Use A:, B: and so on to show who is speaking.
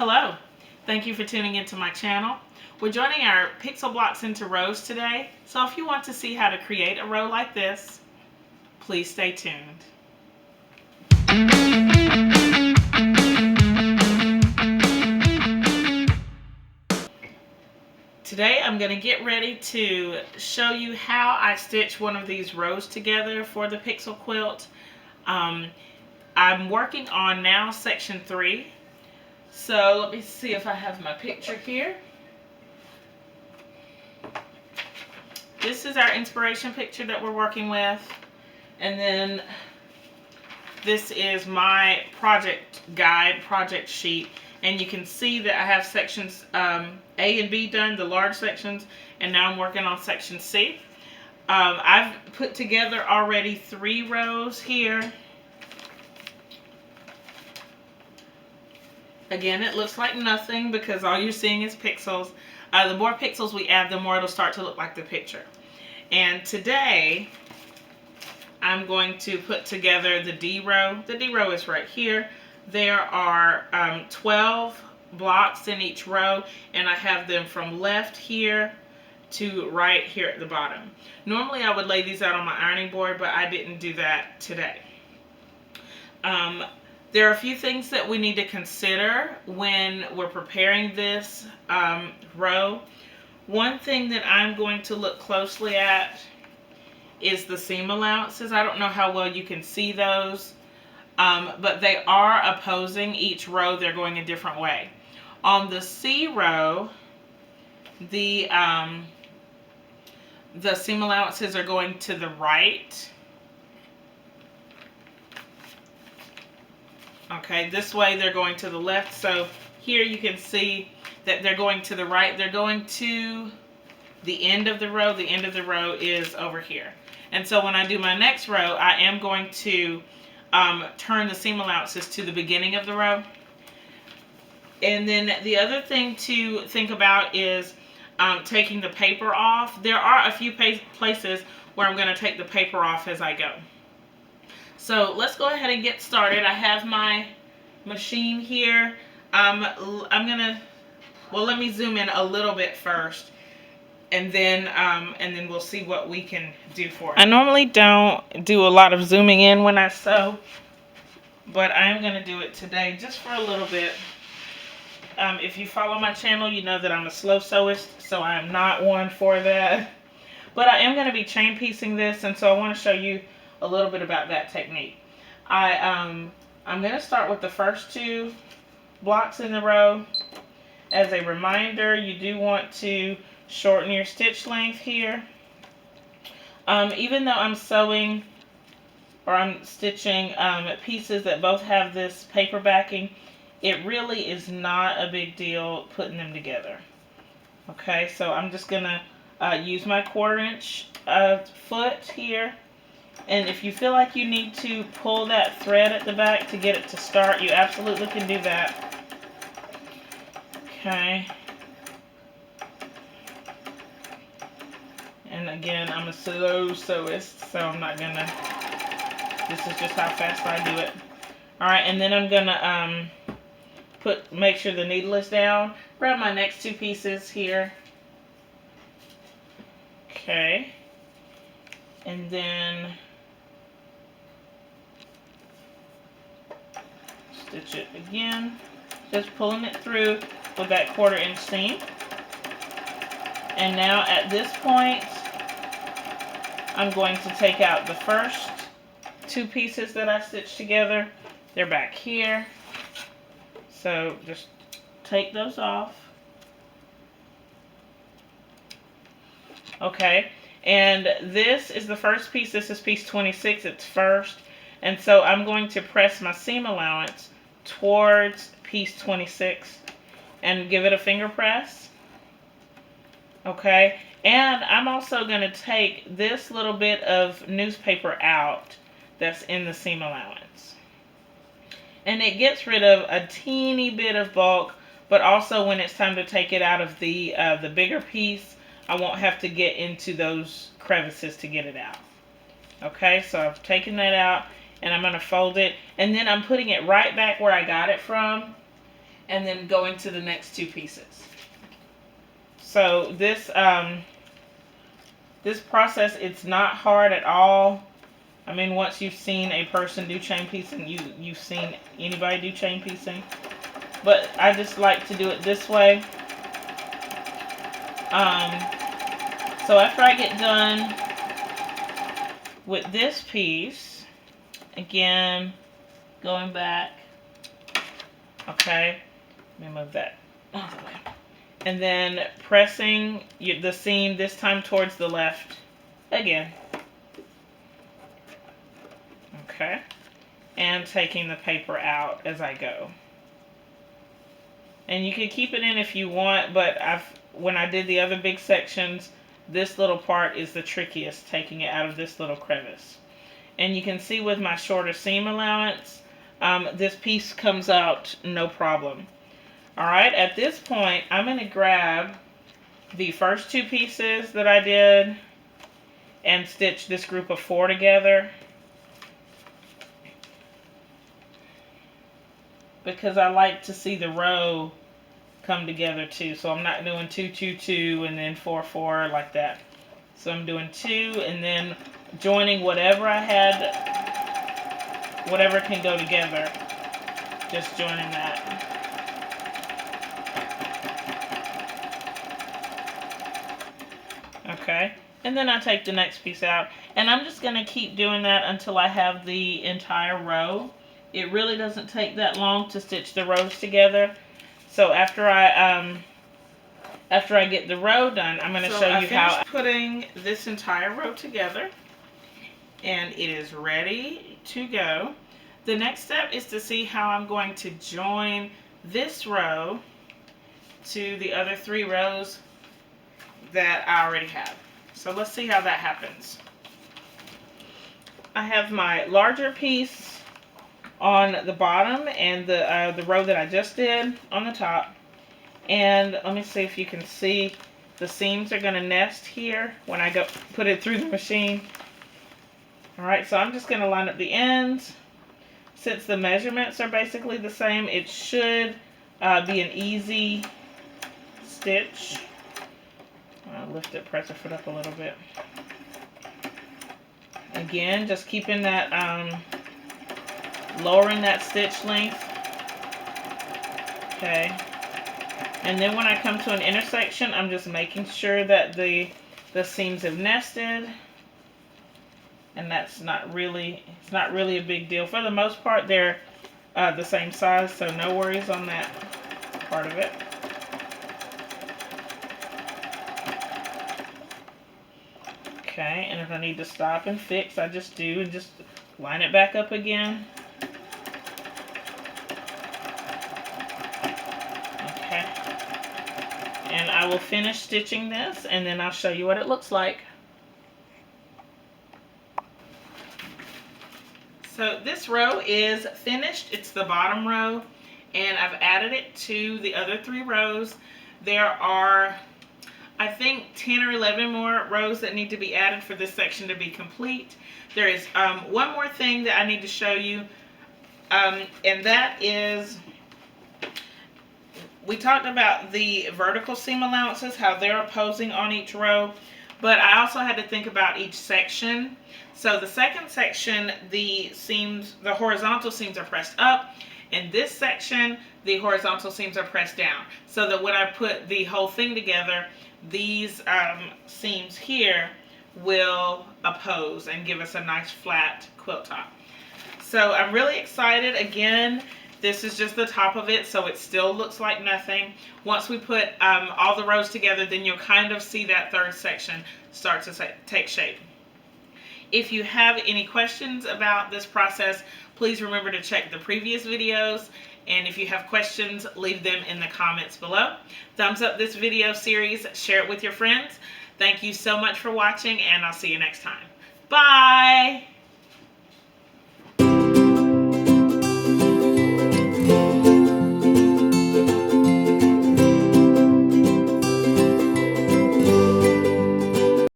A: Hello, thank you for tuning into my channel. We're joining our pixel blocks into rows today, so if you want to see how to create a row like this, please stay tuned. Today I'm going to get ready to show you how I stitch one of these rows together for the pixel quilt. I'm working on now section 3. So let me see if I have my picture here. This is our inspiration picture that we're working with. And then this is my project guide, project sheet. And you can see that I have sections A and B done, the large sections. And now I'm working on section C. I've put together already 3 rows here. Again, it looks like nothing because all you're seeing is pixels. The more pixels we add, the more it'll start to look like the picture. And today, I'm going to put together the D row. The D row is right here. There are 12 blocks in each row, and I have them from left here to right here at the bottom. Normally, I would lay these out on my ironing board, but I didn't do that today. There are a few things that we need to consider when we're preparing this row. One thing that I'm going to look closely at is the seam allowances. I don't know how well you can see those, but they are opposing each row. They're going a different way. On the C row, the seam allowances are going to the right. Okay, this way they're going to the left. So here you can see that they're going to the right. They're going to the end of the row. The end of the row is over here. And so when I do my next row, I am going to turn the seam allowances to the beginning of the row. And then the other thing to think about is taking the paper off. There are a few places where I'm going to take the paper off as I go. So let's go ahead and get started. I have my machine here. Let me zoom in a little bit first, and then we'll see what we can do for it. I normally don't do a lot of zooming in when I sew, but I'm going to do it today just for a little bit. If you follow my channel, you know that I'm a slow sewist, so I'm not one for that. But I am going to be chain piecing this, and so I want to show you a little bit about that technique. I'm going to start with the first 2 blocks in the row. As a reminder, you do want to shorten your stitch length here. Even though I'm sewing or I'm stitching pieces that both have this paper backing, it really is not a big deal putting them together. Okay, so I'm just going to use my 1/4 inch foot here. And if you feel like you need to pull that thread at the back to get it to start, you absolutely can do that. Okay. And again, I'm a slow sewist, so I'm not gonna, this is just how fast I do it. Alright, and then I'm gonna make sure the needle is down. Grab my next 2 pieces here. Okay. And then stitch it again, just pulling it through with that 1/4 inch seam. And now at this point, I'm going to take out the first 2 pieces that I stitched together. They're back here, so just take those off. Okay, and this is the first piece. This is piece 26. It's first, and so I'm going to press my seam allowance towards piece 26 and give it a finger press. Okay, and I'm also going to take this little bit of newspaper out that's in the seam allowance, and it gets rid of a teeny bit of bulk, but also when it's time to take it out of the bigger piece, I won't have to get into those crevices to get it out. Okay, so I've taken that out, and I'm going to fold it, and then I'm putting it right back where I got it from, and then going to the next 2 pieces. So this this process, it's not hard at all. I mean, once you've seen a person do chain piecing, you've seen anybody do chain piecing. But I just like to do it this way. So after I get done with this piece, again, going back, okay, let me move that out of the way. And then pressing the seam, this time towards the left again. Okay. And taking the paper out as I go. And you can keep it in if you want, but when I did the other big sections, this little part is the trickiest, taking it out of this little crevice. And you can see with my shorter seam allowance, this piece comes out no problem. Alright, at this point, I'm going to grab the first 2 pieces that I did and stitch this group of 4 together, because I like to see the row come together too. So I'm not doing 2, 2, 2 and then 4, 4 like that. So I'm doing 2 and then joining whatever I had, whatever can go together, just joining that. Okay, and then I take the next piece out, and I'm just going to keep doing that until I have the entire row. It really doesn't take that long to stitch the rows together. So after I get the row done, I'm going to show you how I'm putting this entire row together, and it is ready to go. The next step is to see how I'm going to join this row to the other 3 rows that I already have. So let's see how that happens. I have my larger piece on the bottom and the row that I just did on the top. And let me see if you can see the seams are going to nest here when I go put it through the machine. Alright, so I'm just going to line up the ends. Since the measurements are basically the same, it should be an easy stitch. I'll lift it, press it up a little bit. Again, just keeping that, lowering that stitch length. Okay. And then when I come to an intersection, I'm just making sure that the seams have nested. And that's not really, it's not really a big deal. For the most part, they're the same size, so no worries on that part of it. Okay, and if I need to stop and fix, I just do and just line it back up again. Okay. And I will finish stitching this, and then I'll show you what it looks like. So this row is finished. It's the bottom row, and I've added it to the other 3 rows. There are, I think, 10 or 11 more rows that need to be added for this section to be complete. There is one more thing that I need to show you, and that is, we talked about the vertical seam allowances, how they're opposing on each row, but I also had to think about each section. So the second section, the horizontal seams are pressed up. In this section, the horizontal seams are pressed down. So that when I put the whole thing together, these seams here will oppose and give us a nice flat quilt top. So I'm really excited. Again, this is just the top of it, so it still looks like nothing. Once we put all the rows together, then you'll kind of see that third section start to take shape. If you have any questions about this process, please remember to check the previous videos. And if you have questions, leave them in the comments below. Thumbs up this video series, share it with your friends. Thank you so much for watching, and I'll see you next time. Bye!